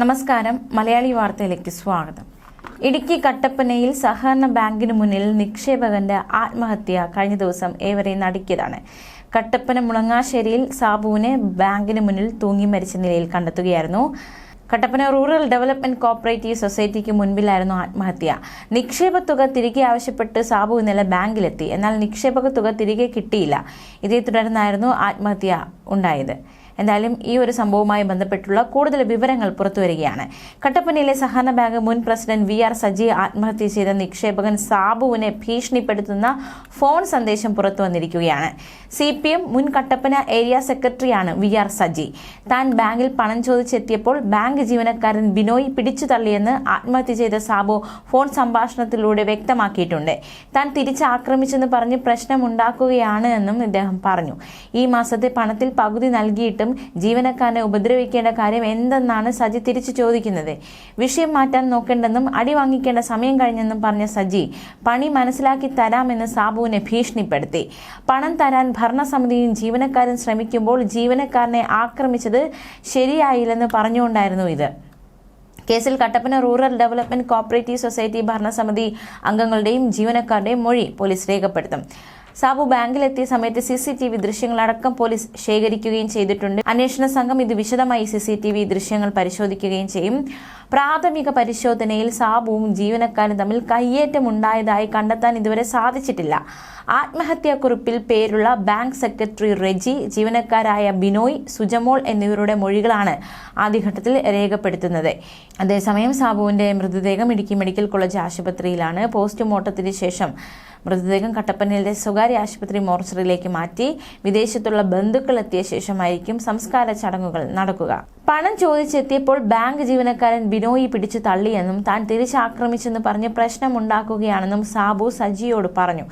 നമസ്കാരം. മലയാളി വാർത്തയിലേക്ക് സ്വാഗതം. ഇടുക്കി കട്ടപ്പനയിൽ സഹകരണ ബാങ്കിന് മുന്നിൽ നിക്ഷേപകന്റെ ആത്മഹത്യ കഴിഞ്ഞ ദിവസം ഏവരെയും നടുക്കിയതാണ്. കട്ടപ്പന മുളങ്ങാശ്ശേരിയിൽ സാബുവിനെ ബാങ്കിന് മുന്നിൽ തൂങ്ങി മരിച്ച നിലയിൽ കണ്ടെത്തുകയായിരുന്നു. കട്ടപ്പന റൂറൽ ഡെവലപ്മെന്റ് കോഓപ്പറേറ്റീവ് സൊസൈറ്റിക്ക് മുൻപിലായിരുന്നു ആത്മഹത്യ. നിക്ഷേപ തുക തിരികെ ആവശ്യപ്പെട്ട് സാബു ഇന്നലെ ബാങ്കിലെത്തി. എന്നാൽ നിക്ഷേപക തുക തിരികെ കിട്ടിയില്ല. ഇതേ തുടർന്നായിരുന്നു ആത്മഹത്യ ഉണ്ടായത്. എന്തായാലും ഈ ഒരു സംഭവവുമായി ബന്ധപ്പെട്ടുള്ള കൂടുതൽ വിവരങ്ങൾ പുറത്തുവരികയാണ്. കട്ടപ്പനയിലെ സഹകരണ ബാങ്ക് മുൻ പ്രസിഡന്റ് വി ആർ സജി ആത്മഹത്യ ചെയ്ത നിക്ഷേപകൻ സാബുവിനെ ഭീഷണിപ്പെടുത്തുന്ന ഫോൺ സന്ദേശം പുറത്തു വന്നിരിക്കുകയാണ്. CPM മുൻ കട്ടപ്പന ഏരിയ സെക്രട്ടറിയാണ് വി ആർ സജി. താൻ ബാങ്കിൽ പണം ചോദിച്ചെത്തിയപ്പോൾ ബാങ്ക് ജീവനക്കാരൻ ബിനോയ് പിടിച്ചു തള്ളിയെന്ന് ആത്മഹത്യ ചെയ്ത സാബു ഫോൺ സംഭാഷണത്തിലൂടെ വ്യക്തമാക്കിയിട്ടുണ്ട്. താൻ തിരിച്ചാക്രമിച്ചെന്ന് പറഞ്ഞ് പ്രശ്നമുണ്ടാക്കുകയാണ് എന്നും ഇദ്ദേഹം പറഞ്ഞു. ഈ മാസത്തെ പണത്തിൽ പകുതി നൽകിയിട്ട് ജീവനക്കാരനെ ഉപദ്രവിക്കേണ്ട കാര്യം എന്തെന്നാണ് സജി തിരിച്ചു ചോദിക്കുന്നത്. വിഷയം മാറ്റാൻ നോക്കേണ്ടെന്നും അടി വാങ്ങിക്കേണ്ട സമയം കഴിഞ്ഞെന്നും പറഞ്ഞ സജി പണി മനസ്സിലാക്കി തരാമെന്ന് സാബുവിനെ ഭീഷണിപ്പെടുത്തി. പണം തരാൻ ഭരണസമിതിയും ജീവനക്കാരും ശ്രമിക്കുമ്പോൾ ജീവനക്കാരനെ ആക്രമിച്ചത് ശരിയായില്ലെന്ന് പറഞ്ഞുകൊണ്ടായിരുന്നു ഇത്. കേസിൽ Kattappana rural development cooperative society ഭരണസമിതി അംഗങ്ങളുടെയും ജീവനക്കാരുടെയും മൊഴി പോലീസ് രേഖപ്പെടുത്തും. സാബു ബാങ്കിലെത്തിയ സമയത്ത് CCTV ദൃശ്യങ്ങളടക്കം പോലീസ് ശേഖരിക്കുകയും ചെയ്തിട്ടുണ്ട്. അന്വേഷണ സംഘം ഇത് വിശദമായി CCTV ദൃശ്യങ്ങൾ പരിശോധിക്കുകയും ചെയ്യും. പ്രാഥമിക പരിശോധനയിൽ സാബുവും ജീവനക്കാരും തമ്മിൽ കയ്യേറ്റമുണ്ടായതായി കണ്ടെത്താൻ ഇതുവരെ സാധിച്ചിട്ടില്ല. ആത്മഹത്യാക്കുറിപ്പിൽ പേരുള്ള ബാങ്ക് സെക്രട്ടറി റെജി, ജീവനക്കാരായ ബിനോയ്, സുജമോൾ എന്നിവരുടെ മൊഴികളാണ് ആദ്യഘട്ടത്തിൽ രേഖപ്പെടുത്തുന്നത്. അതേസമയം സാബുവിന്റെ മൃതദേഹം ഇടുക്കി മെഡിക്കൽ കോളേജ് ആശുപത്രിയിലാണ്. പോസ്റ്റ്മോർട്ടത്തിന് ശേഷം മൃതദേഹം കട്ടപ്പനയിലെ സ്വകാര്യ ആശുപത്രി മോർച്ചറിയിലേക്ക് മാറ്റി. വിദേശത്തുള്ള ബന്ധുക്കൾ എത്തിയ ശേഷമായിരിക്കും സംസ്കാര ചടങ്ങുകൾ നടക്കുക. പണം ചോദിച്ചെത്തിയപ്പോൾ ബാങ്ക് ജീവനക്കാരൻ ബിനോയി പിടിച്ചു തള്ളിയെന്നും താൻ തിരിച്ചാക്രമിച്ചെന്ന് പറഞ്ഞ് പ്രശ്നമുണ്ടാക്കുകയാണെന്നും സാബു സജിയോട് പറഞ്ഞു.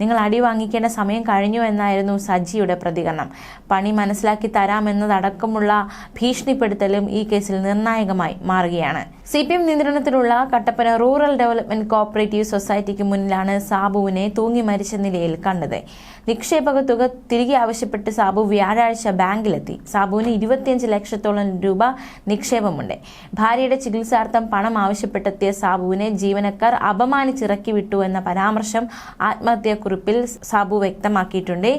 നിങ്ങൾ അടി വാങ്ങിക്കേണ്ട സമയം കഴിഞ്ഞു എന്നായിരുന്നു സജിയുടെ പ്രതികരണം. പണി മനസ്സിലാക്കി തരാമെന്നതടക്കമുള്ള ഭീഷണിപ്പെടുത്തലും ഈ കേസിൽ നിർണായകമായി മാറുകയാണ്. CPM നിയന്ത്രണത്തിലുള്ള കട്ടപ്പന റൂറൽ ഡെവലപ്മെന്റ് കോഓപ്പറേറ്റീവ് സൊസൈറ്റിക്ക് മുന്നിലാണ് സാബുവിനെ തൂങ്ങി മരിച്ച നിലയിൽ കണ്ടത്. നിക്ഷേപക തുക തിരികെ ആവശ്യപ്പെട്ട് സാബു വ്യാഴാഴ്ച ബാങ്കിലെത്തി. സാബുവിന് 25 ലക്ഷത്തോളം രൂപ നിക്ഷേപമുണ്ട്. ഭാര്യയുടെ ചികിത്സാർത്ഥം പണം ആവശ്യപ്പെട്ടെത്തിയ സാബുവിനെ ജീവനക്കാർ അപമാനിച്ചിറക്കി വിട്ടു എന്ന പരാമർശം ആത്മഹത്യാക്കുറിപ്പിൽ സാബു വ്യക്തമാക്കിയിട്ടുണ്ട്.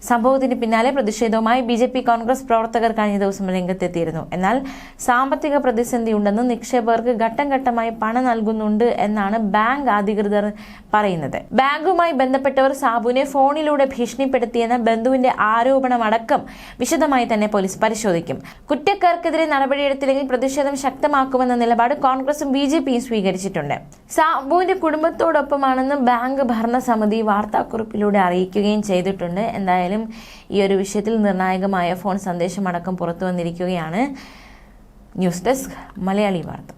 സംഭവത്തിന് പിന്നാലെ പ്രതിഷേധവുമായി BJP കോൺഗ്രസ് പ്രവർത്തകർ കഴിഞ്ഞ ദിവസം രംഗത്തെത്തിയിരുന്നു. എന്നാൽ സാമ്പത്തിക പ്രതിസന്ധി ഉണ്ടെന്നും നിക്ഷേപകർക്ക് ഘട്ടം ഘട്ടമായി പണം നൽകുന്നുണ്ട് എന്നാണ് ബാങ്ക് അധികൃതർ പറയുന്നത്. ബാങ്കുമായി ബന്ധപ്പെട്ടവർ സാബുവിനെ ഫോണിലൂടെ ഭീഷണിപ്പെടുത്തിയെന്ന ബന്ധുവിന്റെ ആരോപണമടക്കം വിശദമായി തന്നെ പോലീസ് പരിശോധിക്കും. കുറ്റക്കാർക്കെതിരെ നടപടിയെടുത്തില്ലെങ്കിൽ പ്രതിഷേധം ശക്തമാക്കുമെന്ന നിലപാട് കോൺഗ്രസും BJPയും സ്വീകരിച്ചിട്ടുണ്ട്. സാബുവിന്റെ കുടുംബത്തോടൊപ്പമാണെന്ന് ബാങ്ക് ഭരണസമിതി വാർത്താക്കുറിപ്പിലൂടെ അറിയിക്കുകയും ചെയ്തിട്ടുണ്ട്. എന്തായാലും ഈ ഒരു വിഷയത്തിൽ നിർണായകമായ ഫോൺ സന്ദേശമടക്കം പുറത്തു വന്നിരിക്കുകയാണ്. ന്യൂസ് ഡെസ്ക് മലയാളി വാർത്ത.